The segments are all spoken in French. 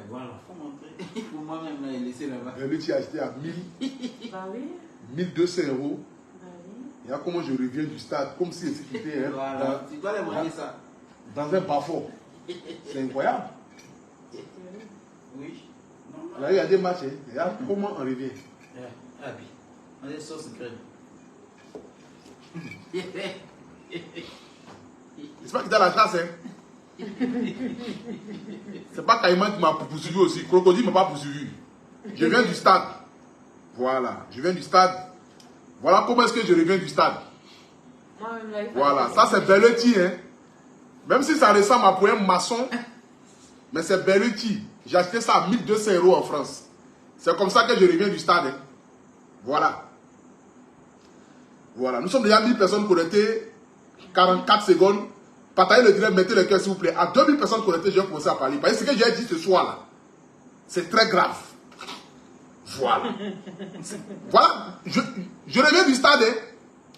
Voilà, il faut montrer. Il faut moi-même laisser là-bas. Bellucci a acheté à 1000, Bah oui. 1200 €. Bah oui. Il y a comment je reviens du stade, comme si c'était voilà. Tu dois les montrer ça. Dans un bas-fort. C'est incroyable. Oui. Là, il y a des matchs. Il y a comment on revient. Ah oui. On est sauce crème. C'est pas qu'il a la classe, hein. C'est pas Caïman qui m'a poursuivi aussi. Crocodile ne m'a pas poursuivi. Je viens du stade. Voilà. Je viens du stade. Voilà comment est-ce que je reviens du stade. Voilà. Ça, c'est Bellucci, hein. Même si ça ressemble à pour un maçon, mais c'est Bellucci. J'ai acheté ça à 1200 € en France. C'est comme ça que je reviens du stade, hein. Voilà. Voilà. Nous sommes déjà 1000 personnes connectées. 44 secondes. Partagez le direct, mettez le cœur s'il vous plaît. À 2000 personnes connectées, je vais commencer à parler. Parce que ce que j'ai dit ce soir là, c'est très grave. Voilà. Voilà. Je reviens du stade. Hein.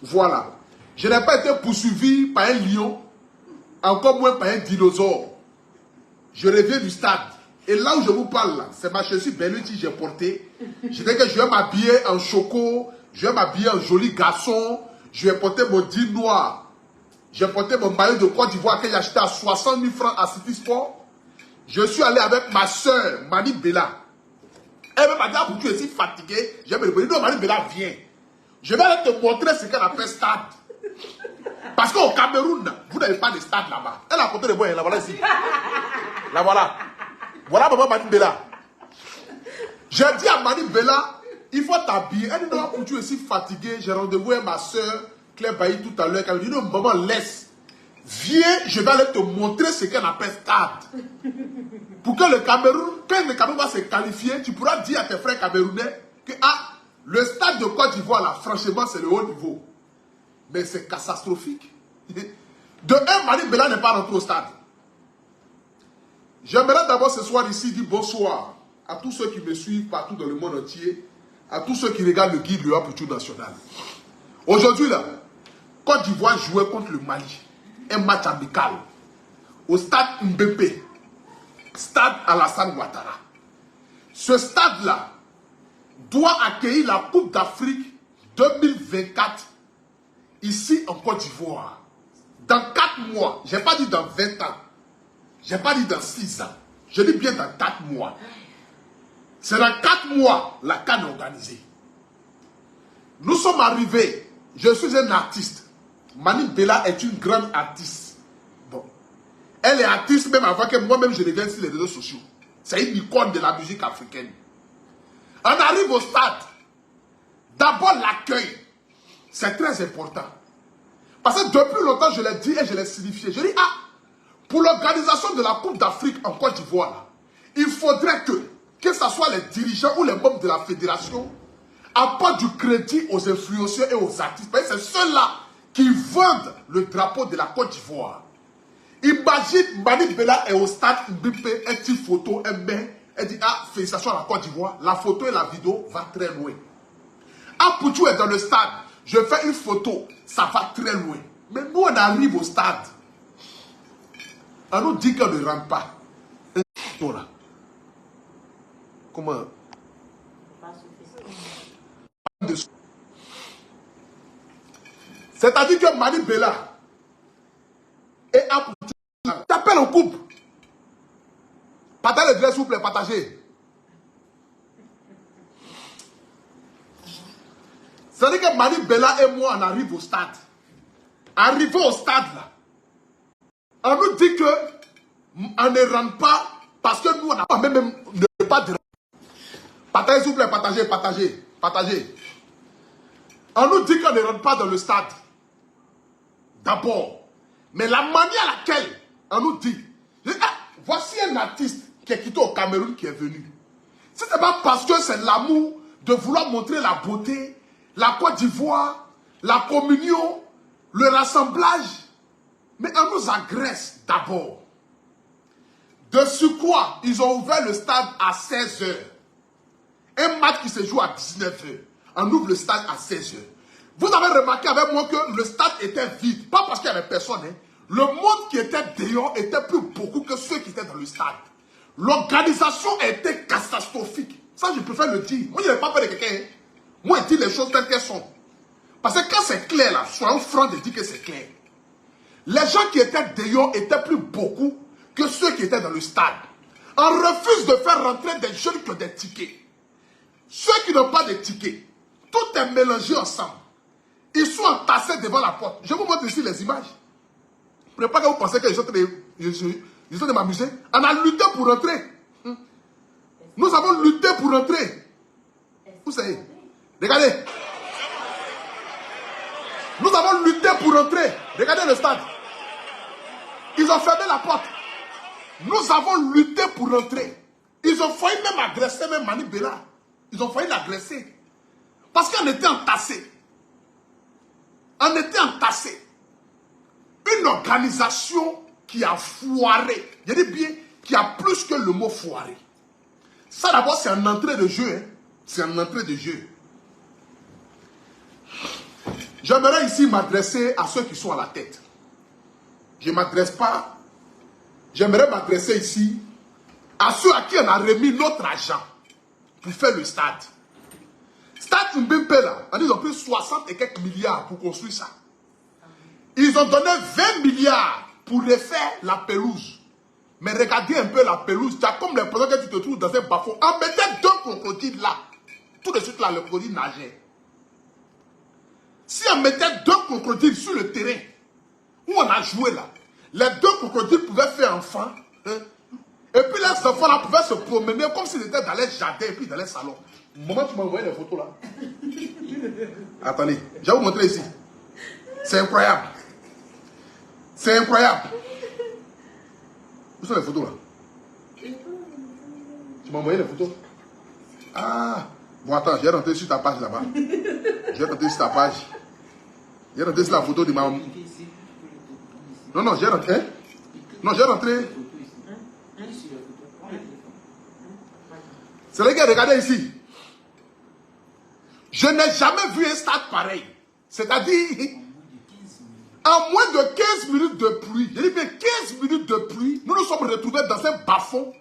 Voilà. Je n'ai pas été poursuivi par un lion, encore moins par un dinosaure. Je reviens du stade. Et là où je vous parle, là, c'est ma chaussure Bellucci que j'ai portée. Je dis que je vais m'habiller en choco, je vais m'habiller en joli garçon, je vais porter mon jean noir. J'ai porté mon maillot de Côte d'Ivoire que j'ai acheté à 60 000 francs à City Sport. Je suis allé avec ma soeur, Mani Bella. Elle m'a dit, ah, tu es si fatigué. J'ai dit, non, Mani Bella, viens. Je vais aller te montrer ce qu'elle appelle stade. Parce qu'au Cameroun, vous n'avez pas de stade là-bas. Elle a porté les moyens, la voilà ici. La voilà. Voilà maman Mani Bella. J'ai dit à Mani Bella, il faut t'habiller. Elle dit, non, tu es si fatigué. J'ai rendez-vous avec ma soeur. Claire Bailly tout à l'heure, elle me dit non, maman, laisse. Viens, je vais aller te montrer ce qu'on appelle stade. Pour que le Cameroun, quand le Cameroun va se qualifier, tu pourras dire à tes frères camerounais que ah, le stade de Côte d'Ivoire, là, franchement, c'est le haut niveau. Mais c'est catastrophique. De un, Mani Bella n'est pas rentré au stade. J'aimerais d'abord ce soir ici dire bonsoir à tous ceux qui me suivent partout dans le monde entier, à tous ceux qui regardent le guide Le Haputu National. Aujourd'hui, là, Côte d'Ivoire jouait contre le Mali. Un match amical. Au stade Mbépé. Stade Alassane Ouattara. Ce stade-là doit accueillir la Coupe d'Afrique 2024 ici en Côte d'Ivoire. Dans 4 mois. Je n'ai pas dit dans 20 ans. Je n'ai pas dit dans 6 ans. Je dis bien dans 4 mois. C'est dans 4 mois la CAN est organisée. Nous sommes arrivés. Je suis un artiste. Mani Bella est une grande artiste. Bon. Elle est artiste même avant que moi-même je devienne sur les réseaux sociaux. C'est une icône de la musique africaine. On arrive au stade. D'abord l'accueil. C'est très important. Parce que depuis longtemps je l'ai dit et je l'ai signifié. Je dis, ah, pour l'organisation de la Coupe d'Afrique en Côte d'Ivoire, il faudrait que ce soit les dirigeants ou les membres de la fédération apportent du crédit aux influenceurs et aux artistes. Parce que c'est ceux-là qui vendent le drapeau de la Côte d'Ivoire. Imagine Mani Bella est au stade Mbépé, un petit photo, un main, elle dit ah, félicitations à la Côte d'Ivoire, la photo et la vidéo vont très loin. Ah, Poutou est dans le stade, je fais une photo, ça va très loin. Mais nous on arrive au stade, on nous dit qu'on ne rentre pas. Voilà. Comment? C'est-à-dire que Mani Bella et Apoutou t'appellent en couple. Partagez le direct, s'il vous plaît, partagez. C'est-à-dire que Mani Bella et moi, on arrive au stade. Arrivé au stade, là, on nous dit que on ne rentre pas parce que nous, on n'a pas même pas de... Partagez, s'il vous plaît, partagez, partagez, partagez. On nous dit qu'on ne rentre pas dans le stade. D'abord. Mais la manière à laquelle on nous dit, ah, voici un artiste qui est quitté au Cameroun qui est venu. Si ce n'est pas parce que c'est l'amour de vouloir montrer la beauté, la Côte d'Ivoire, la communion, le rassemblage, mais on nous agresse d'abord. De surcroît, ils ont ouvert le stade à 16 h. Un match qui se joue à 19 h. On ouvre le stade à 16 h. Vous avez remarqué avec moi que le stade était vide. Pas parce qu'il n'y avait personne. Hein. Le monde qui était dehors était plus beaucoup que ceux qui étaient dans le stade. L'organisation a été catastrophique. Ça, je préfère le dire. Moi, je n'ai pas peur de quelqu'un. Hein. Moi, je dis les choses telles qu'elles sont. Parce que quand c'est clair, là, soyons francs de dire que c'est clair. Les gens qui étaient dehors étaient plus beaucoup que ceux qui étaient dans le stade. On refuse de faire rentrer des jeunes qui ont des tickets. Ceux qui n'ont pas de tickets, tout est mélangé ensemble. Ils sont entassés devant la porte. Je vous montre ici les images. Ne pas que vous pensez que je suis en train de m'amuser. On a lutté pour rentrer. Nous avons lutté pour rentrer. Vous savez. Regardez. Nous avons lutté pour rentrer. Regardez le stade. Ils ont fermé la porte. Nous avons lutté pour rentrer. Ils ont failli même agresser même Mani Bella. Ils ont failli l'agresser. Parce qu'on était entassés. On était entassés. Une organisation qui a foiré. Je dis bien, qui a plus que le mot foiré. Ça d'abord, c'est une entrée de jeu. Hein. C'est une entrée de jeu. J'aimerais ici m'adresser à ceux qui sont à la tête. Je ne m'adresse pas. J'aimerais m'adresser ici à ceux à qui on a remis notre argent pour faire le stade. Stade Mbempe là, ils ont pris 60 et quelques milliards pour construire ça. Ils ont donné 20 milliards pour refaire la pelouse. Mais regardez un peu la pelouse. Tu as comme l'impression que tu te trouves dans un bas-fond. On mettait 2 crocodiles là. Tout de suite là, le crocodile nageait. Si on mettait 2 crocodiles sur le terrain où on a joué là, les 2 crocodiles pouvaient faire enfant. Hein, et puis les enfants là pouvaient se promener comme s'ils étaient dans les jardins et puis dans les salons. Moment tu m'as envoyé les photos là. Attendez, je vais vous montrer ici. C'est incroyable. C'est incroyable. Où sont les photos là? Tu m'as envoyé les photos? Ah, bon attends, j'ai rentré sur ta page là-bas. J'ai rentré sur ta page. J'ai rentré sur la photo de ma... Non, j'ai rentré. Hein? Non, j'ai rentré. C'est les gars, regardez ici. Je n'ai jamais vu un stade pareil. C'est-à-dire, en moins de 15 minutes de pluie, je dis bien 15 minutes de pluie, nous nous sommes retrouvés dans un bas-fond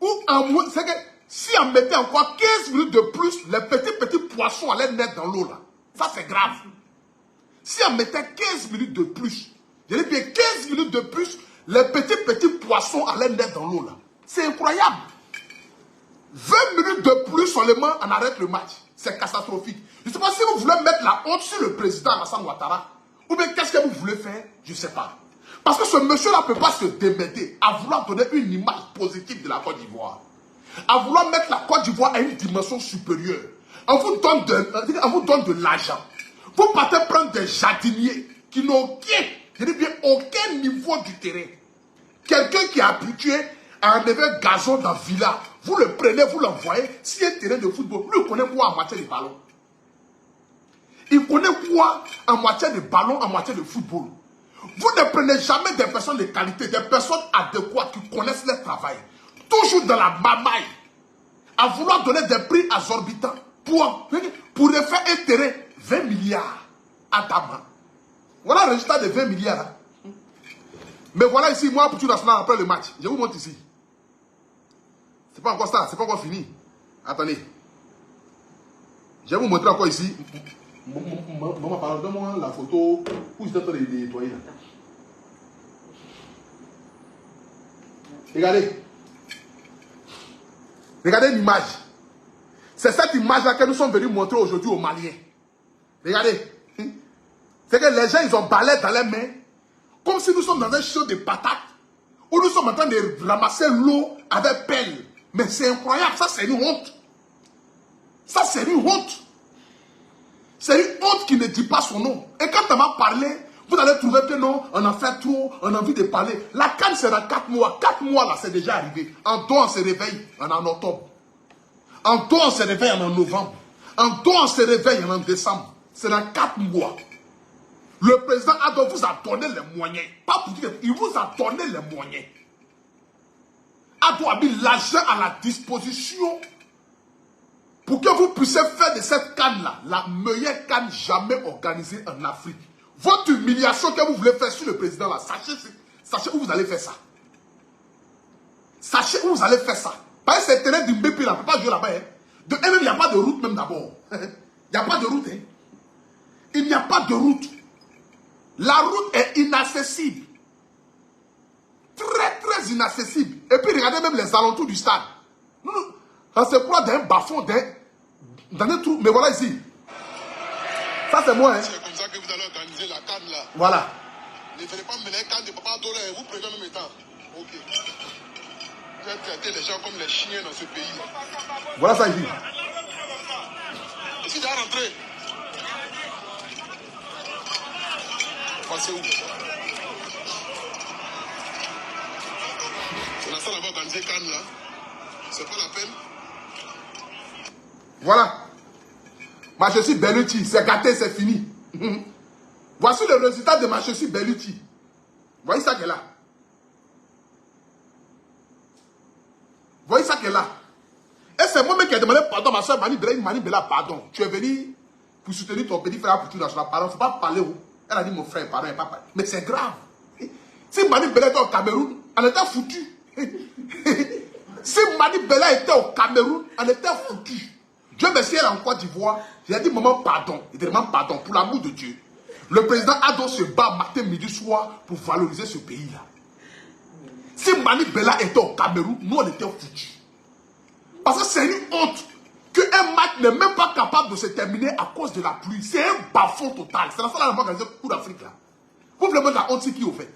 où en moins, c'est que si on mettait encore 15 minutes de plus, les petits poissons allaient naître dans l'eau là. Ça c'est grave. Si on mettait 15 minutes de plus, je dis bien 15 minutes de plus, les petits poissons allaient naître dans l'eau là. C'est incroyable. 20 minutes de plus seulement, on arrête le match. C'est catastrophique. Je ne sais pas si vous voulez mettre la honte sur le président Alassane Ouattara. Ou bien qu'est-ce que vous voulez faire? Je ne sais pas. Parce que ce monsieur-là ne peut pas se démerder à vouloir donner une image positive de la Côte d'Ivoire. À vouloir mettre la Côte d'Ivoire à une dimension supérieure. On vous donne de l'argent. Vous partez prendre des jardiniers qui n'ont aucun, je dis bien aucun niveau du terrain. Quelqu'un qui est habitué à enlever un gazon dans la villa, vous le prenez, vous l'envoyez. Si un terrain de football, lui il connaît quoi en matière de ballon? Il connaît quoi en matière de ballon, en matière de football? Vous ne prenez jamais des personnes de qualité, des personnes adéquates qui connaissent leur travail. Toujours dans la mamaille. À vouloir donner des prix exorbitants pour refaire un terrain 20 milliards à ta main. Voilà le résultat de 20 milliards. Hein. Mais voilà ici, moi, pour tout national après le match. Je vous montre ici. C'est pas encore ça, c'est pas encore fini. Attendez. Je vais vous montrer encore ici. Maman, pardonne-moi la photo où j'étais en train de nettoyer là. Regardez. Regardez l'image. C'est cette image-là que nous sommes venus montrer aujourd'hui aux Maliens. Regardez. C'est que les gens, ils ont balai dans les mains. Comme si nous sommes dans un champ de patates. Où nous sommes en train de ramasser l'eau avec pelle. Mais c'est incroyable. Ça, c'est une honte. Ça, c'est une honte. C'est une honte qui ne dit pas son nom. Et quand on va parler, vous allez trouver que non, on en fait trop, on a envie de parler. La canne, c'est dans 4 mois. 4 mois, là, c'est déjà arrivé. En dos, on se réveille, on est en octobre. En dos, on se réveille, on est en novembre. En dos, on se réveille, on est en décembre. C'est dans 4 mois. Le président Ado vous a donné les moyens. Pas pour dire, il vous a donné les moyens. Ado a mis l'argent à la disposition pour que vous puissiez faire de cette canne-là la meilleure canne jamais organisée en Afrique. Votre humiliation que vous voulez faire sur le président là, sachez où vous allez faire ça. Sachez où vous allez faire ça. Parce que c'est terrain du BP là, on ne peut pas jouer là-bas. Hein. Et même, il n'y a pas de route même d'abord. Il n'y a pas de route. Hein. Il n'y a pas de route. La route est inaccessible. Très, très inaccessible. Et puis, regardez même les alentours du stade. On se croit d'un bas-fond, dans un trou. Mais voilà ici. Ça, c'est moi. Hein. C'est comme ça que vous allez organiser la canne là. Voilà. Ne venez pas me mener canne de Papa Doré. Vous prenez en même temps. Ok. Vous allez traiter les gens comme les chiens dans ce pays. Voilà ça ici. Je suis déjà rentré. Passez où? On a ça là-bas organiser canne là. C'est pas la peine. Voilà. Ma chaussure Bellucci, c'est gâté, c'est fini. Voici le résultat de ma chaussure Bellucci. Voyez ça qu'elle est là. Voyez ça qu'elle est là. Et c'est moi-même qui ai demandé pardon, ma soeur Mani Bella, pardon. Tu es venu pour soutenir ton petit frère pour tout dans son pardon. Il ne faut pas parler où. Elle a dit mon frère, pardon, elle n'a pas parlé. Mais c'est grave. Si Mani Bella était au Cameroun, elle était foutue. Si Mani Bella était au Cameroun, elle était foutue. Dieu merci, elle est en Côte d'Ivoire. J'ai dit, maman, pardon. Il demande pardon pour l'amour de Dieu. Le président Ado se bat matin, midi, soir pour valoriser ce pays-là. Si Mani Bella était au Cameroun, nous, on était foutus. Parce que c'est une honte qu'un match n'est même pas capable de se terminer à cause de la pluie. C'est un bas-fond total. C'est la seule fois organisée pour l'Afrique là. Vous voulez mettre la honte, c'est qui au fait?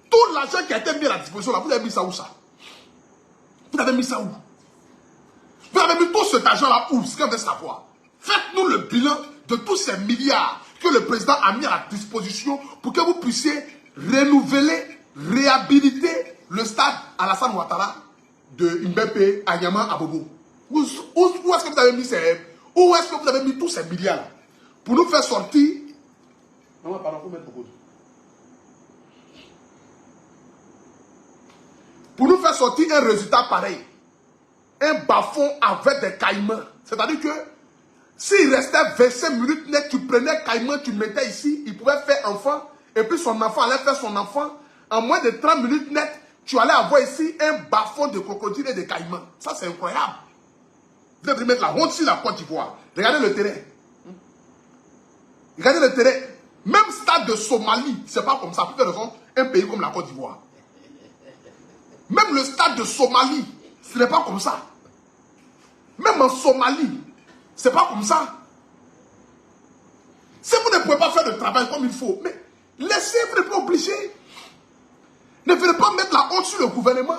Tout l'argent qui a été mis à la disposition là, vous avez mis ça où ça? Vous avez mis ça où? Vous avez mis tout cet argent-là où? Ce qu'on veut savoir. Faites-nous le bilan de tous ces milliards que le président a mis à la disposition pour que vous puissiez renouveler, réhabiliter le stade Alassane Ouattara de Mbépé à Niamey à Bobo. Où est-ce que vous avez mis où est-ce que vous avez mis tous ces milliards pour nous faire sortir? Non, pardon, faut mettre beaucoup. Pour nous faire sortir un résultat pareil. Un bas-fond avec des caïmans. C'est-à-dire que s'il restait 25 minutes net, tu prenais caïman, tu le mettais ici, il pouvait faire enfant, et puis son enfant allait faire son enfant. En moins de 30 minutes net, tu allais avoir ici un bas-fond de crocodile et de caïmans. Ça, c'est incroyable. Vous devez mettre la honte sur la Côte d'Ivoire. Regardez le terrain. Regardez le terrain. Même stade de Somalie, c'est pas comme ça. Pour quelle raison? Un pays comme la Côte d'Ivoire. Même le stade de Somalie, ce n'est pas comme ça. Même en Somalie, c'est pas comme ça. Si vous ne pouvez pas faire le travail comme il faut, mais laissez, vous n'êtes pas obligé. Ne venez pas mettre la honte sur le gouvernement.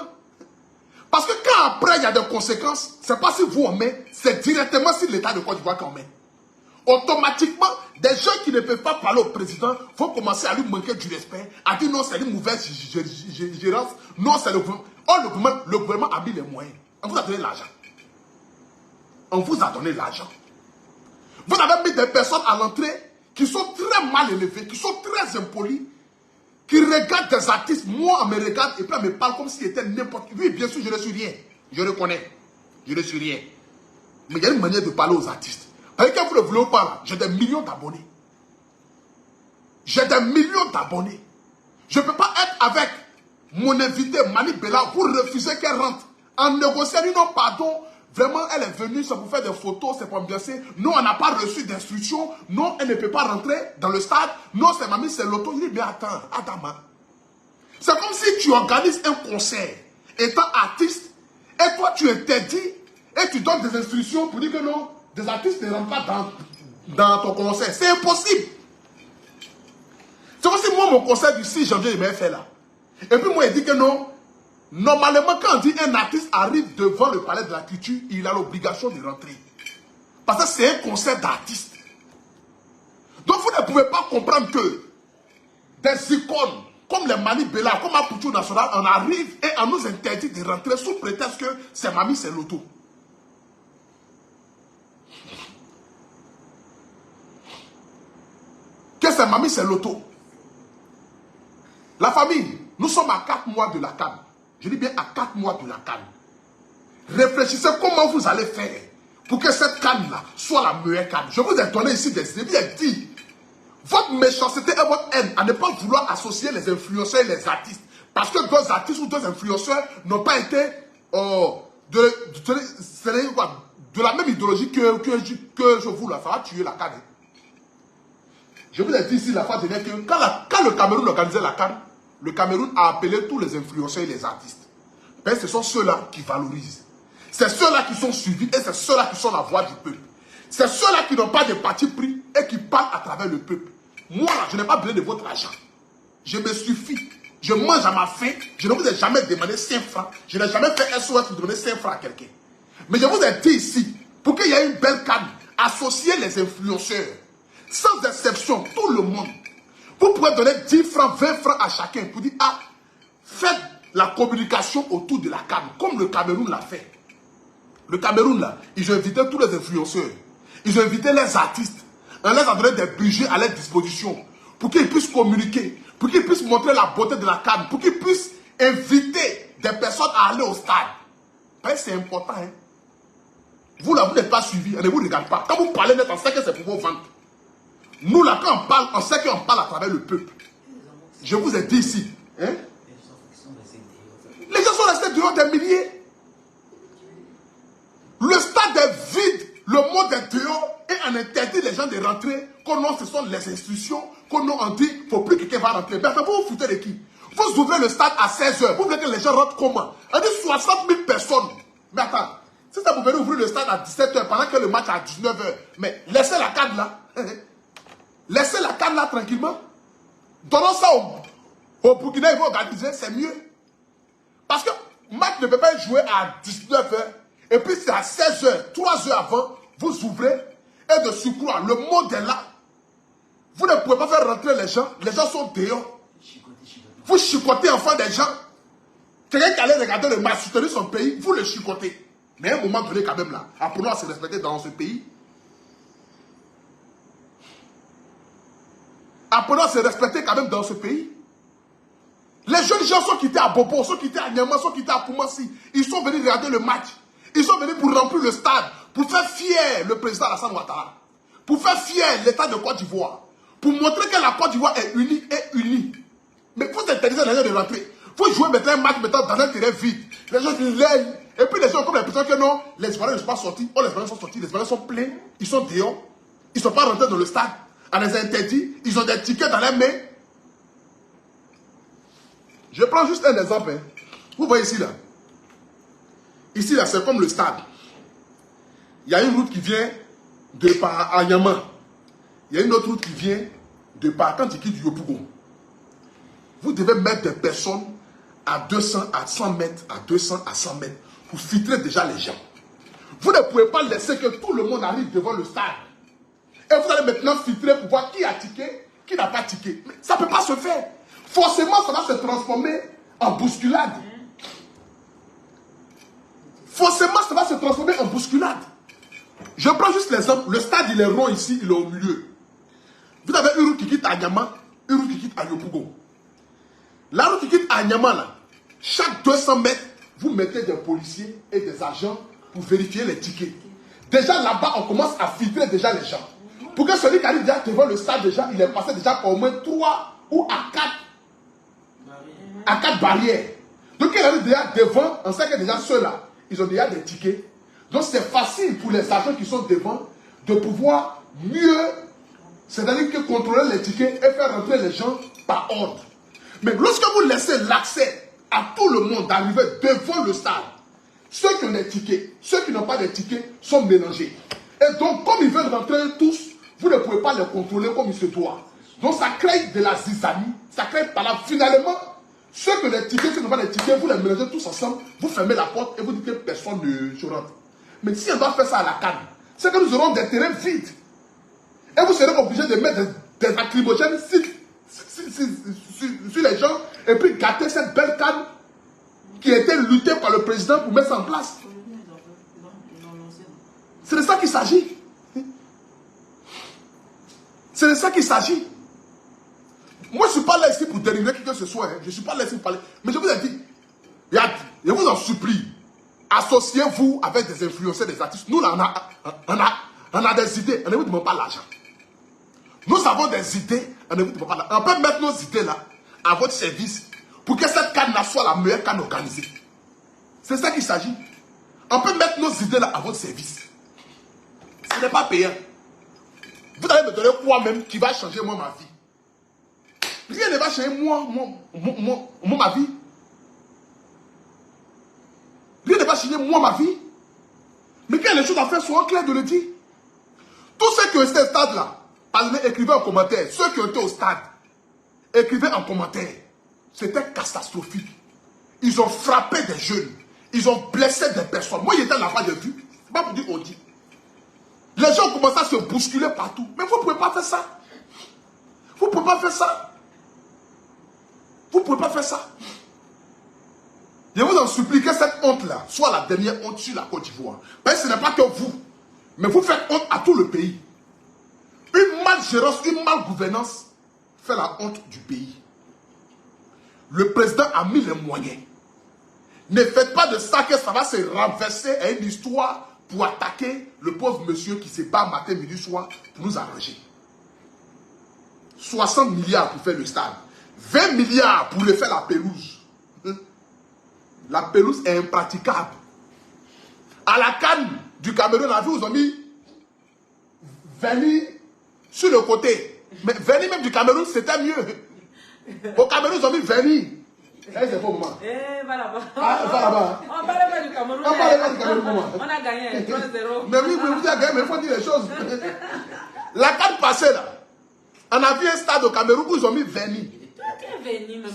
Parce que quand après il y a des conséquences, c'est pas si vous en mettez, c'est directement sur l'État de Côte d'Ivoire qu'on met. Automatiquement, des gens qui ne peuvent pas parler au président vont commencer à lui manquer du respect, à dire non, c'est une mauvaise gérance, non, c'est le gouvernement. Or, le gouvernement a mis les moyens. On vous a donné l'argent. On vous a donné l'argent. Vous avez mis des personnes à l'entrée qui sont très mal élevées, qui sont très impolies, qui regardent des artistes. Moi, on me regarde et puis on me parle comme s'il était n'importe qui. Oui, bien sûr, je ne suis rien. Je reconnais. Je ne suis rien. Mais il y a une manière de parler aux artistes. Parce que vous ne voulez pas, j'ai des millions d'abonnés. J'ai des millions d'abonnés. Je ne peux pas être avec mon invité Mani Bella pour refuser qu'elle rentre. En négociant, non, pardon, vraiment, elle est venue, c'est pour faire des photos, c'est pour ambiancer. Non, on n'a pas reçu d'instruction. Non, elle ne peut pas rentrer dans le stade. Non, c'est mamie, c'est l'auto. Il dit, mais attends, Adama. C'est comme si tu organises un concert, étant artiste, et toi, tu interdis, et tu donnes des instructions pour dire que non, des artistes ne rentrent pas dans ton concert. C'est impossible. C'est comme si moi, mon concert du 6 janvier, il m'a fait là. Et puis moi, il dit que non. Normalement, quand on dit un artiste arrive devant le palais de la culture, il a l'obligation de rentrer. Parce que c'est un concert d'artistes. Donc vous ne pouvez pas comprendre que des icônes comme les Mani Bella, comme Apoutou National, on arrive et on nous interdit de rentrer sous prétexte que c'est Mami, c'est l'auto. Que c'est Mami, c'est l'auto. La famille, nous sommes à 4 mois de la CAN. Je dis bien à 4 mois de la CAN. Réfléchissez comment vous allez faire pour que cette CAN-là soit la meilleure CAN. Je vous ai donné ici des idées. votre méchanceté et votre haine à ne pas vouloir associer les influenceurs et les artistes. Parce que deux artistes ou deux influenceurs n'ont pas été de la même idéologie que je vous, là, ça va tuer la canne. Je vous ai dit ici la fois dernière que quand le Cameroun organisait la canne, le Cameroun a appelé tous les influenceurs et les artistes. Ben, ce sont ceux-là qui valorisent. C'est ceux-là qui sont suivis et c'est ceux-là qui sont la voix du peuple. C'est ceux-là qui n'ont pas de parti pris et qui parlent à travers le peuple. Moi, là, je n'ai pas besoin de votre argent. Je me suffis. Je mange à ma faim. Je ne vous ai jamais demandé 5 francs. Je n'ai jamais fait SOS pour demander 5 francs à quelqu'un. Mais je vous ai dit ici, pour qu'il y ait une belle canne, associez les influenceurs. Sans exception, tout le monde. Vous pouvez donner 10 francs, 20 francs à chacun pour dire, ah, faites la communication autour de la canne, comme le Cameroun l'a fait. Le Cameroun, là, ils ont invité tous les influenceurs. Ils ont invité les artistes. On les a donné des budgets à leur disposition pour qu'ils puissent communiquer, pour qu'ils puissent montrer la beauté de la canne, pour qu'ils puissent inviter des personnes à aller au stade. C'est important. Hein? Vous, là, vous n'êtes pas suivis. On ne vous regarde pas. Quand vous parlez net, on sait que c'est pour vos ventes. Nous, là, quand on parle, on sait qu'on parle à travers le peuple. Je vous ai dit ici. Hein? Les gens sont restés dehors des milliers. Le stade est vide. Le monde est dehors. Et on interdit les gens de rentrer. Qu'on non, ce sont les institutions. Qu'on non, on dit, il ne faut plus que quelqu'un va rentrer. Mais vous vous foutez de qui? Vous ouvrez le stade à 16 h. Vous voulez que les gens rentrent comment? On dit 60 000 personnes. Mais attends. Si ça vous venez ouvrir le stade à 17 h pendant que le match est à 19 h. Mais laissez la canne là. Laissez la canne là tranquillement. Donnons ça au Burkina, ils vont organiser, c'est mieux. Parce que le match ne peut pas jouer à 19 h. Et puis c'est à 16 h, 3 heures avant, vous ouvrez. Et de surcroît, le monde est là. Vous ne pouvez pas faire rentrer les gens sont dehors. Vous chicotez enfin des gens. Quelqu'un qui allait regarder le match, soutenir son pays, vous le chicotez. Mais à un moment donné, quand même là, apprenons à se respecter dans ce pays. Apprenons à se respecter quand même dans ce pays. Les jeunes gens sont quittés à Bobo, sont quittés à Niamey, sont quittés à Koumassi. Ils sont venus regarder le match. Ils sont venus pour remplir le stade, pour faire fier le président Alassane Ouattara, pour faire fier l'État de Côte d'Ivoire, pour montrer que la Côte d'Ivoire est unie. Mais vous interdisez les gens de rentrer. Vous jouez maintenant un match maintenant dans un terrain vide. Les gens disent l'aile. Et puis les gens ont comme l'impression que non, les Ivoiriens ne sont pas sortis. Oh, les Ivoiriens sont sortis, les Ivoiriens sont pleins. Ils sont dehors. Ils ne sont pas rentrés dans le stade. On les a interdits. Ils ont des tickets dans les mains. Je prends juste un exemple. Hein. Vous voyez ici là. Ici là, c'est comme le stade. Il y a une route qui vient de par Anyama. Il y a une autre route qui vient de par quand tu quittes Yopougon. Vous devez mettre des personnes à 200, à 100 mètres, à 200, à 100 mètres, pour filtrer déjà les gens. Vous ne pouvez pas laisser que tout le monde arrive devant le stade. Et vous allez maintenant filtrer pour voir qui a tiqué, qui n'a pas tiqué. Mais ça ne peut pas se faire. Forcément, ça va se transformer en bousculade. Forcément, ça va se transformer en bousculade. Je prends juste l'exemple. Le stade, il est rond ici, il est au milieu. Vous avez une route qui quitte à Nyama, une route qui quitte à Yopougon. La route qui quitte à Nyama, là, chaque 200 mètres, vous mettez des policiers et des agents pour vérifier les tickets. Déjà là-bas, on commence à filtrer déjà les gens. Pour que celui qui arrive déjà devant le stade, déjà, il est passé déjà par au moins 3 ou à 4 barrières. Donc il arrive déjà devant, on sait que déjà ceux-là, ils ont déjà des tickets. Donc c'est facile pour les agents qui sont devant de pouvoir mieux, c'est-à-dire que contrôler les tickets et faire rentrer les gens par ordre. Mais lorsque vous laissez l'accès à tout le monde d'arriver devant le stade, ceux qui ont des tickets, ceux qui n'ont pas de tickets sont mélangés. Et donc, comme ils veulent rentrer tous, vous ne pouvez pas les contrôler comme il se doit. Donc, ça crée de la zizanie, ça crée par là. Finalement, ceux qui ont des tickets, ceux qui n'ont pas de tickets, vous les mélangez tous ensemble, vous fermez la porte et vous dites que personne ne rentre. Mais si on doit faire ça à la canne, c'est que nous aurons des terrains vides. Et vous serez obligés de mettre des lacrymogènes sur les gens et puis gâter cette belle canne qui a été luttée par le président pour mettre ça en place. C'est de ça qu'il s'agit. C'est de ça qu'il s'agit. Moi, je ne suis pas là ici pour délivrer qui que ce soit. Hein. Je ne suis pas là ici pour parler. Mais je vous ai dit, je vous en supplie, associez-vous avec des influenceurs, des artistes. Nous, là, on a des idées. On ne vous demande pas l'argent. Nous avons des idées. On peut mettre nos idées là à votre service pour que cette canne soit la meilleure canne organisée. C'est ça qu'il s'agit. On peut mettre nos idées là à votre service. Ce n'est pas payant. Vous allez me donner quoi même qui va changer moi ma vie? Rien ne va changer moi ma vie. Rien ne va changer moi ma vie. Mais quand les choses à faire soient claires de le dire. Tous ceux qui ont été au stade là, parlez, écrivez en commentaire. Ceux qui ont été au stade, écrivez en commentaire. C'était catastrophique. Ils ont frappé des jeunes. Ils ont blessé des personnes. Moi, j'étais là-bas, j'ai vu. C'est pas pour dire on dit. Les gens ont commencé à se bousculer partout. Mais vous ne pouvez pas faire ça. Vous ne pouvez pas faire ça. Vous ne pouvez pas faire ça. Je vous en supplie que cette honte-là soit la dernière honte sur la Côte d'Ivoire. Parce que ce n'est pas que vous, mais vous faites honte à tout le pays. Une malgérance, une malgouvernance fait la honte du pays. Le président a mis les moyens. Ne faites pas de ça que ça va se renverser à une histoire pour attaquer le pauvre monsieur qui se bat matin, midi, soir pour nous arranger. 60 milliards pour faire le stade. 20 milliards pour refaire la pelouse. La pelouse est impraticable. À la canne du Cameroun, la vie, ils ont mis Veni sur le côté. Mais Veni même du Cameroun, c'était mieux. Au Cameroun, ils ont mis Veni. C'est faux, maman. Va là-bas. Ah, va là-bas. On parle pas du Cameroun. On parle pas du Cameroun, maman. On a gagné 3-0. Mais oui, vous avez gagné, mais il faut dire les choses. La canne passée, là, on a vu un stade au Cameroun où ils ont mis Veni.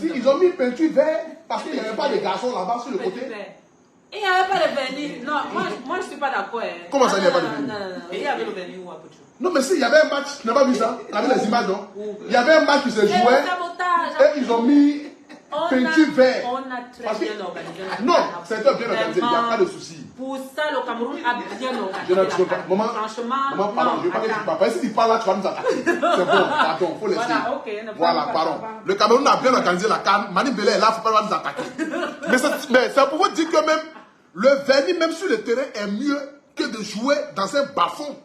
Si, ils ont mis peinture vert parce qu'il n'y avait pas de garçons là-bas sur le côté. Il n'y avait pas de vernis. Non, moi je ne suis pas d'accord. Comment ça, il n'y a pas de vernis? Non. Il y avait le vernis ou un peu de chose. Non, mais si, il y avait un match, tu n'as pas vu ça? Tu as vu les images, non? Il y avait un match qui se jouait et ils ont mis peinture vert. On a très bien organisé. Non, c'était bien organisé, il n'y a pas de souci. Pour ça, le Cameroun a bien organisé. Je n'ai pas. Maman, pardon, je ne vais pas que tu parles. Parce que si tu parles là, tu vas nous attaquer. C'est bon, pardon, il faut laisser. Voilà, ok. Voilà, pardon. Le Cameroun a bien organisé la canne. Mani Belé est là, il ne faut pas nous attaquer. Mais c'est pour vous dire que même le vernis, même sur le terrain, est mieux que de jouer dans un bas-fond.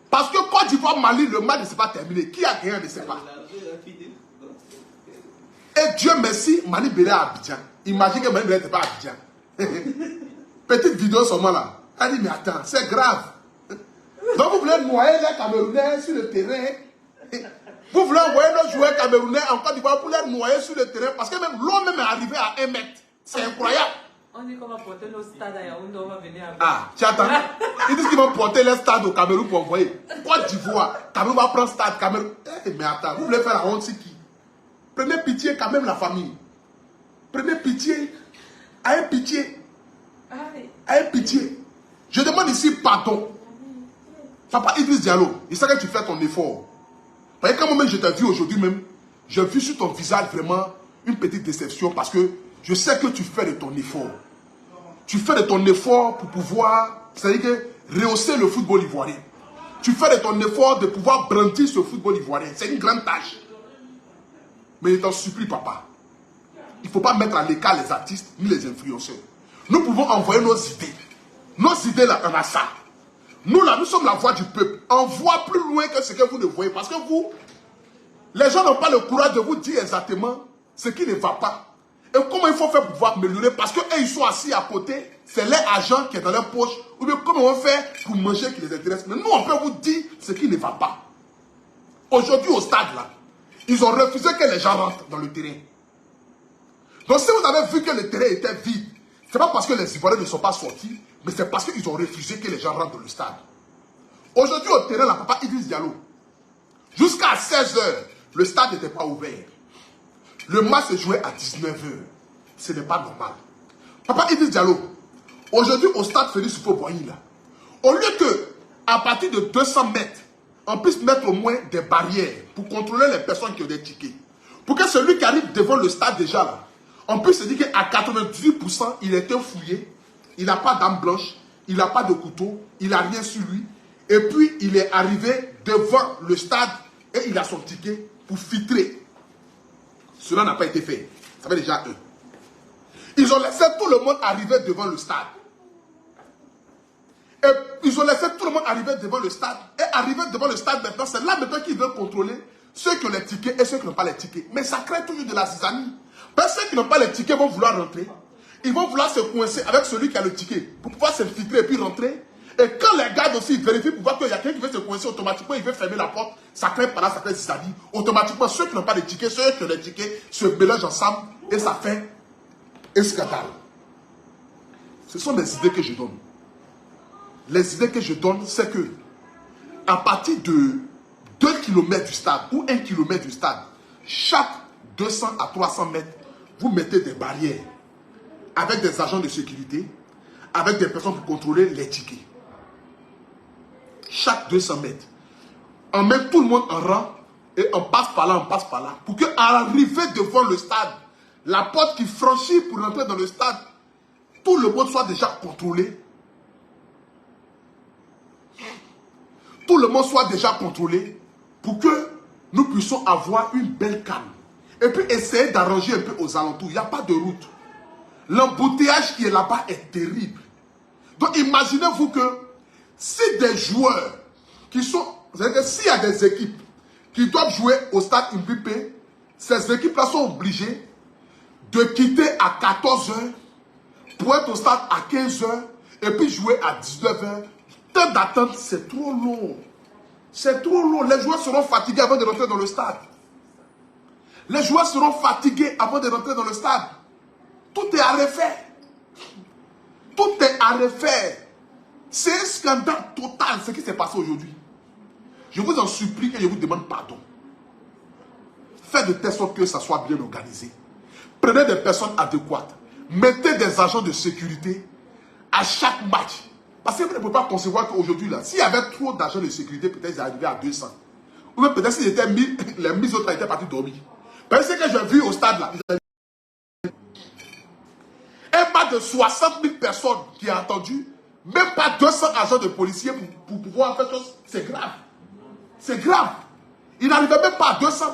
Parce que quand tu vois Mali, le match ne s'est pas terminé. Qui a gagné, on ne sait pas. Et Dieu merci, Mani Belé à Abidjan. Imagine que Mani Belé n'était pas à Abidjan. Petite vidéo seulement là. Elle dit, mais attends, c'est grave. Donc vous voulez noyer les Camerounais sur le terrain. Vous voulez envoyer nos joueurs camerounais en Côte d'Ivoire pour les noyer sur le terrain. Parce que même l'homme même est arrivé à 1 mètre. C'est incroyable. On dit qu'on va porter nos stades à Yaoundé, on va venir à... Ah, tu attends. Ils disent qu'ils vont porter les stades au Cameroun pour envoyer. Côte d'Ivoire, Cameroun va prendre stade, Cameroun. Mais attends, vous voulez faire la honte, c'est qui? Prenez pitié quand même la famille. Prenez pitié. Ayez pitié. Ayez pitié. Je demande ici pardon. Papa Idriss Diallo, il sait que tu fais ton effort. Parce que quand moi-même je t'ai vu aujourd'hui même, j'ai vu sur ton visage vraiment une petite déception parce que je sais que tu fais de ton effort. Tu fais de ton effort pour pouvoir, c'est-à-dire que rehausser le football ivoirien. Tu fais de ton effort de pouvoir brandir ce football ivoirien. C'est une grande tâche. Mais je t'en supplie, papa. Il ne faut pas mettre à l'écart les artistes ni les influenceurs. Nous pouvons envoyer nos idées. Nos idées là, on a ça. Nous là, nous sommes la voix du peuple. On voit plus loin que ce que vous ne voyez. Parce que vous, les gens n'ont pas le courage de vous dire exactement ce qui ne va pas. Et comment il faut faire pour pouvoir améliorer. Parce qu'eux, ils sont assis à côté. C'est leur argent qui est dans leur poche. Ou bien comment on fait pour manger qui les intéresse. Mais nous, on peut vous dire ce qui ne va pas. Aujourd'hui, au stade là, ils ont refusé que les gens rentrent dans le terrain. Donc si vous avez vu que le terrain était vide, ce n'est pas parce que les Ivoiriens ne sont pas sortis, mais c'est parce qu'ils ont refusé que les gens rentrent dans le stade. Aujourd'hui au terrain, la papa Idriss Diallo, jusqu'à 16 h, le stade n'était pas ouvert. Le match se jouait à 19 h. Ce n'est pas normal. Papa Idriss Diallo, aujourd'hui au stade Félix Houphouët-Boigny, là, au lieu que, à partir de 200 mètres, on puisse mettre au moins des barrières pour contrôler les personnes qui ont des tickets. Pour que celui qui arrive devant le stade déjà là, on peut se dire qu'à 98%, il était fouillé, il n'a pas d'arme blanche, il n'a pas de couteau, il n'a rien sur lui. Et puis, il est arrivé devant le stade et il a son ticket pour filtrer. Cela n'a pas été fait. Ça fait déjà eux. Ils ont laissé tout le monde arriver devant le stade. Et ils ont laissé tout le monde arriver devant le stade. Et arriver devant le stade maintenant, c'est là maintenant qu'ils veulent contrôler ceux qui ont les tickets et ceux qui n'ont pas les tickets. Mais ça crée toujours de la zizanie. Parce que ceux qui n'ont pas les tickets vont vouloir rentrer. Ils vont vouloir se coincer avec celui qui a le ticket pour pouvoir s'infiltrer et puis rentrer. Et quand les gardes aussi vérifient pour voir qu'il y a quelqu'un qui veut se coincer, automatiquement il veut fermer la porte. Ça crée par là, ça crée zizanie. Automatiquement, ceux qui n'ont pas de tickets, ceux qui ont les tickets se mélangent ensemble et ça fait escandale. Ce sont des idées que je donne. Les idées que je donne, c'est que à partir de 2 km du stade ou 1 km du stade, chaque 200 à 300 mètres, vous mettez des barrières avec des agents de sécurité, avec des personnes pour contrôler les tickets. Chaque 200 mètres. On met tout le monde en rang et on passe par là, pour qu'à l'arrivée devant le stade, la porte qui franchit pour rentrer dans le stade, tout le monde soit déjà contrôlé. Tout le monde soit déjà contrôlé pour que nous puissions avoir une belle calme. Et puis essayer d'arranger un peu aux alentours. Il n'y a pas de route. L'embouteillage qui est là-bas est terrible. Donc imaginez-vous que si des joueurs qui sont... C'est-à-dire que s'il y a des équipes qui doivent jouer au stade MVP, ces équipes-là sont obligées de quitter à 14 h pour être au stade à 15 h et puis jouer à 19 h. Temps d'attente, c'est trop long. C'est trop long. Les joueurs seront fatigués avant de rentrer dans le stade. Les joueurs seront fatigués avant de rentrer dans le stade. Tout est à refaire. Tout est à refaire. C'est un scandale total ce qui s'est passé aujourd'hui. Je vous en supplie et je vous demande pardon. Faites de telle sorte que ça soit bien organisé. Prenez des personnes adéquates. Mettez des agents de sécurité à chaque match. Parce que vous ne pouvez pas concevoir qu'aujourd'hui, là, s'il y avait trop d'agents de sécurité, peut-être ils arrivaient à 200. Ou même peut-être s'ils étaient mis, les mis autres étaient partis dormir. Parce que j'ai vu au stade là, un match de 60 000 personnes qui a attendu, même pas 200 agents de policiers pour pouvoir faire chose. C'est grave. C'est grave. Il n'arrivait même pas à 200.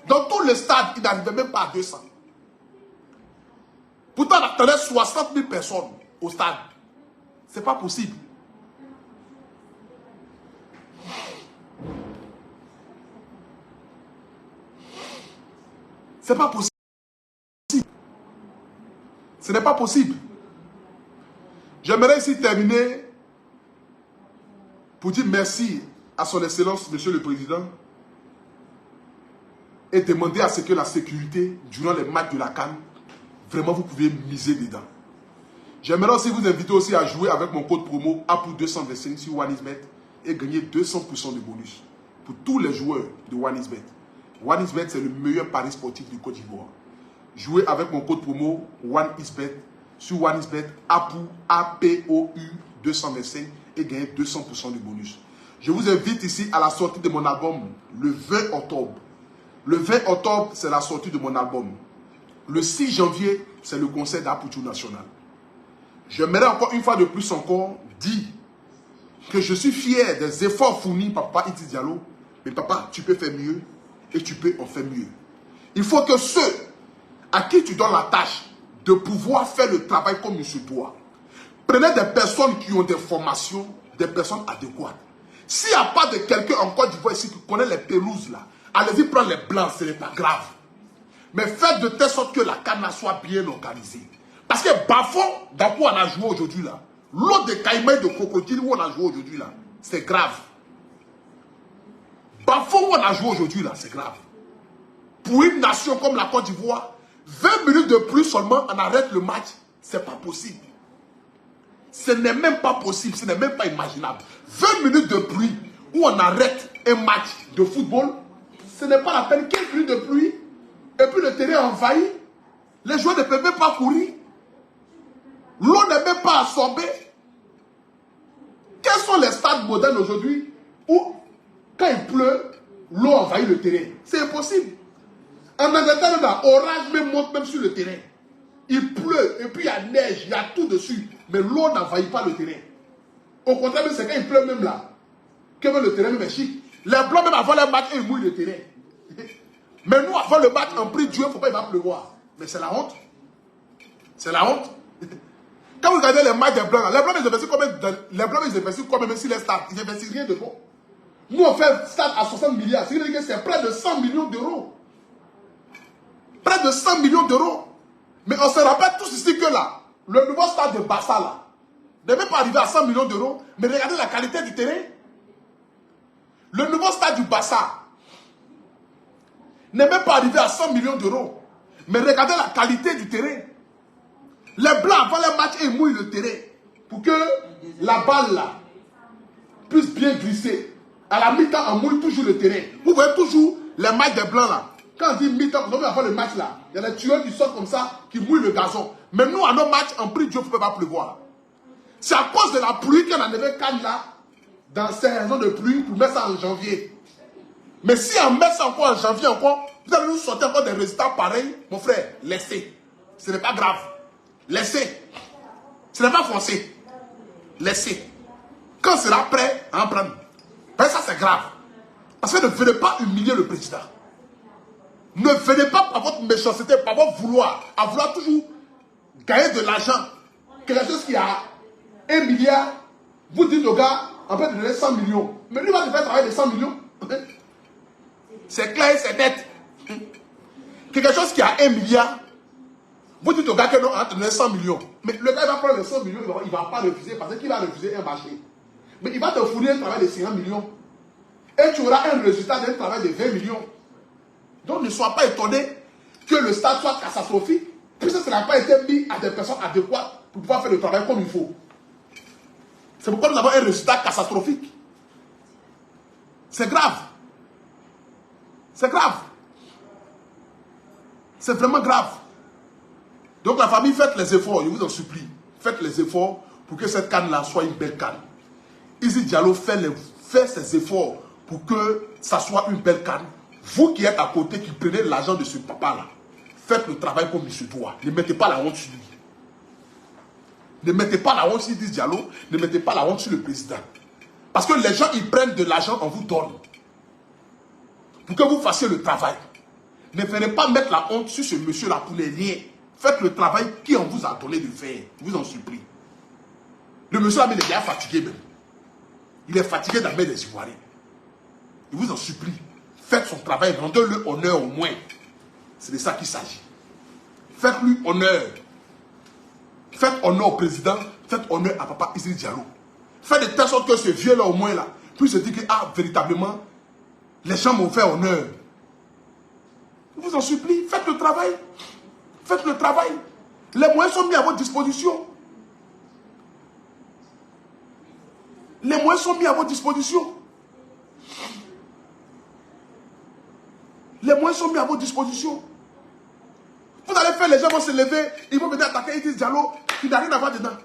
Dans tout le stade, il n'arrivait même pas à 200. Pourtant, on attendait 60 000 personnes au stade. C'est pas possible. C'est pas possible. Ce n'est pas possible. J'aimerais ici terminer pour dire merci à son Excellence, Monsieur le Président, et demander à ce que la sécurité, durant les matchs de la CAN, vraiment vous pouvez miser dedans. J'aimerais aussi vous inviter aussi à jouer avec mon code promo APU225 sur OneXBet et gagner 200% de bonus pour tous les joueurs de OneXBet. OneXBet, c'est le meilleur pari sportif du Côte d'Ivoire. Jouez avec mon code promo OneXBet sur OneXBet APU225 et gagner 200% de bonus. Je vous invite ici à la sortie de mon album le 20 octobre. Le 20 octobre, c'est la sortie de mon album. Le 6 janvier, c'est le concert d'Aputu National. J'aimerais encore une fois de plus encore dire que je suis fier des efforts fournis par Papa Itis Diallo. Mais papa, tu peux faire mieux et tu peux en faire mieux. Il faut que ceux à qui tu donnes la tâche de pouvoir faire le travail comme il se doit, prenez des personnes qui ont des formations, des personnes adéquates. S'il n'y a pas de quelqu'un en Côte d'Ivoire ici qui connaît les pelouses là, allez-y prendre les blancs, ce n'est pas grave. Mais faites de telle sorte que la canne soit bien organisée. Parce que Bafon, dans quoi on a joué aujourd'hui là, l'eau de caïman et de crocodile où on a joué aujourd'hui là, c'est grave. Bafon où on a joué aujourd'hui là, c'est grave. Pour une nation comme la Côte d'Ivoire, 20 minutes de plus seulement, on arrête le match, c'est pas possible. Ce n'est même pas possible, ce n'est même pas imaginable. 20 minutes de pluie où on arrête un match de football, ce n'est pas la peine. 15 minutes de pluie, et puis le terrain est envahi. Les joueurs ne peuvent même pas courir. L'eau n'est même pas absorbée. Quels sont les stades modernes aujourd'hui où, quand il pleut, l'eau envahit le terrain? C'est impossible. En Angleterre, l'orage même monte même sur le terrain. Il pleut, et puis il y a neige, il y a tout dessus. Mais l'eau n'envahit pas le terrain. Au contraire, c'est quand il pleut même là, que même le terrain même est chic. Les blancs, même avant le match, ils mouillent le terrain. Mais nous, avant le match, on prie Dieu, il ne faut pas, il va pleuvoir. Mais c'est la honte. C'est la honte. Quand vous regardez les matchs des Blancs, les Blancs, ils investissent combien? Les Blancs, ils investissent combien même si les stades? Ils investissent rien de bon. Nous, on fait un stade à 60 milliards. C'est près de 100 millions d'euros. Près de 100 millions d'euros. Mais on se rappelle tous ici que là, le nouveau stade de Bassa, là, ne même pas arriver à 100 millions d'euros, mais regardez la qualité du terrain. Le nouveau stade du Bassa n'est même pas arrivé à 100 millions d'euros, mais regardez la qualité du terrain. Les Blancs, avant les matchs, ils mouillent le terrain pour que la balle là puisse bien glisser. À la mi-temps, on mouille toujours le terrain. Vous voyez toujours les matchs des Blancs là. Quand on dit mi-temps, vous avant le match là, il y a des tueurs qui sortent comme ça, qui mouillent le gazon. Mais nous, à nos matchs, on prie Dieu, il ne peut pas pleuvoir. C'est à cause de la pluie qu'on a enlevé Cannes là, dans ces raisons de pluie, pour mettre ça en janvier. Mais si on met ça encore en janvier, encore, vous allez nous sortir encore des résultats pareils, mon frère, laissez. Ce n'est pas grave. Laissez. Ce n'est pas forcé. Laissez. Quand on sera prêt à en prendre. Ben ça c'est grave. Parce que ne venez pas humilier le président. Ne venez pas par votre méchanceté, par votre vouloir, à vouloir toujours gagner de l'argent. Quelque chose qui a 1 milliard, vous dites au gars, en fait, de donner 100 millions. Mais lui va te faire travailler de 100 millions. C'est clair, c'est net. Quelque chose qui a 1 milliard, vous dites au gars que non, on va te donner 100 millions. Mais le gars il va prendre les 100 millions, il ne va pas refuser parce qu'il va refuser un marché. Mais il va te fournir un travail de 50 millions. Et tu auras un résultat d'un travail de 20 millions. Donc ne sois pas étonné que le stade soit catastrophique, puisque ça n'a pas été mis à des personnes adéquates pour pouvoir faire le travail comme il faut. C'est pourquoi nous avons un résultat catastrophique. C'est grave. C'est grave. C'est vraiment grave. Donc la famille, faites les efforts, je vous en supplie. Faites les efforts pour que cette canne-là soit une belle canne. Izi Diallo fait ses efforts pour que ça soit une belle canne. Vous qui êtes à côté, qui prenez l'argent de ce papa-là, faites le travail comme il se doit. Ne mettez pas la honte sur lui. Ne mettez pas la honte sur Izi Diallo, ne mettez pas la honte sur le président. Parce que les gens, ils prennent de l'argent, on vous donne. Pour que vous fassiez le travail. Ne venez pas mettre la honte sur ce monsieur-là pour les rien. Faites le travail qu'on vous a donné de faire. Je vous en supplie. Le monsieur-là, il est déjà fatigué même. Il est fatigué d'amener des Ivoiriens. Je vous en supplie. Faites son travail, rendez-le honneur au moins. C'est de ça qu'il s'agit. Faites-lui honneur. Faites honneur au président. Faites honneur à papa Izi Diallo. Faites de telle sorte que ce vieux-là au moins là puisse se dire que véritablement, les gens m'ont fait honneur. Je vous en supplie, faites le travail. Faites le travail. Les moyens sont mis à votre disposition. Les moyens sont mis à votre disposition. Les moyens sont mis à votre disposition. Vous allez faire, les gens vont se lever, ils vont venir attaquer Izi Diallo, qui n'a rien à voir dedans.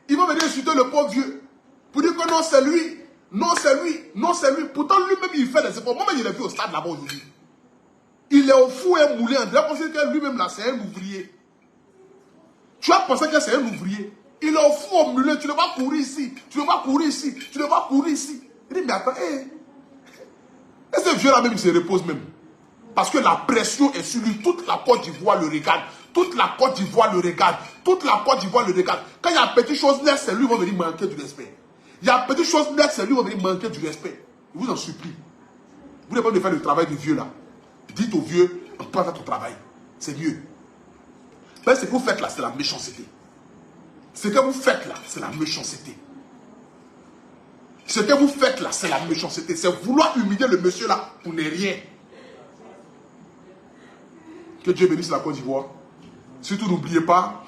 Ils vont venir insulter le pauvre vieux. Pour dire que non, c'est lui. Non, c'est lui. Non, c'est lui. Pourtant, lui-même, il fait des efforts. Moi-même, je l'ai vu au stade là-bas aujourd'hui. Il est au fou et moulé. On dirait que lui-même, là, c'est un ouvrier. Tu as pensé que c'est un ouvrier. Il est au fou au moulé. Tu ne vas courir ici. Tu ne vas courir ici. Tu ne vas courir ici. Il dit, mais attends, et ce vieux-là même, il se repose même. Parce que la pression est sur lui. Toute la Côte d'Ivoire le regarde. Toute la Côte d'Ivoire le regarde. Toute la Côte d'Ivoire le regarde. Quand il y a une petite chose là, c'est lui qui va venir manquer du respect. Il y a une petite chose là, c'est lui qui va venir manquer du respect. Je vous en supplie. Vous n'avez pas de faire le travail du vieux là. Dites au vieux, on peut faire ton travail. C'est mieux. Mais ce que vous faites là, c'est la méchanceté. Ce que vous faites là, c'est la méchanceté. Ce que vous faites là, c'est la méchanceté. C'est vouloir humilier le monsieur là pour ne rien. Que Dieu bénisse la Côte d'Ivoire. Surtout, n'oubliez pas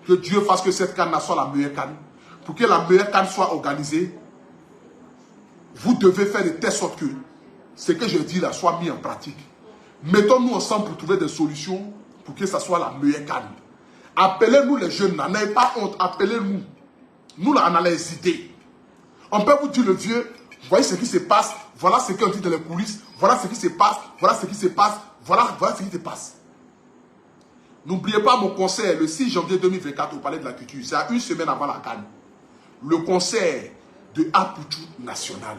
que Dieu fasse que cette canne soit la meilleure canne. Pour que la meilleure canne soit organisée, vous devez faire de telle sorte que ce que je dis là soit mis en pratique. Mettons-nous ensemble pour trouver des solutions pour que ça soit la meilleure canne. Appelez-nous les jeunes, n'ayez pas honte, appelez-nous. Nous là, on a les idées. On peut vous dire le vieux, voyez ce qui se passe, voilà ce qu'on dit dans les coulisses, voilà ce qui se passe, voilà ce qui se passe, voilà ce qui se passe. N'oubliez pas mon concert le 6 janvier 2024 au Palais de la Culture. C'est à une semaine avant la Cannes. Le concert de Aputu National.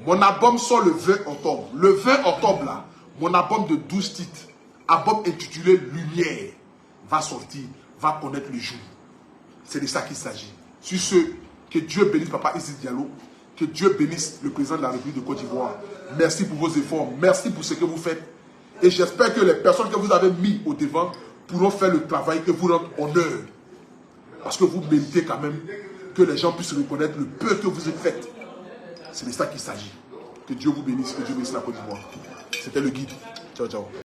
Mon album sort le 20 octobre. Le 20 octobre, là, mon album de 12 titres, album intitulé Lumière, va sortir, va connaître le jour. C'est de ça qu'il s'agit. Sur ce, que Dieu bénisse Papa Isis Diallo, que Dieu bénisse le président de la République de Côte d'Ivoire. Merci pour vos efforts, merci pour ce que vous faites. Et j'espère que les personnes que vous avez mis au devant pourront faire le travail et vous rendre honneur. Parce que vous méritez quand même que les gens puissent reconnaître le peu que vous avez fait. C'est de ça qu'il s'agit. Que Dieu vous bénisse, que Dieu bénisse la Côte d'Ivoire. C'était le guide. Ciao, ciao.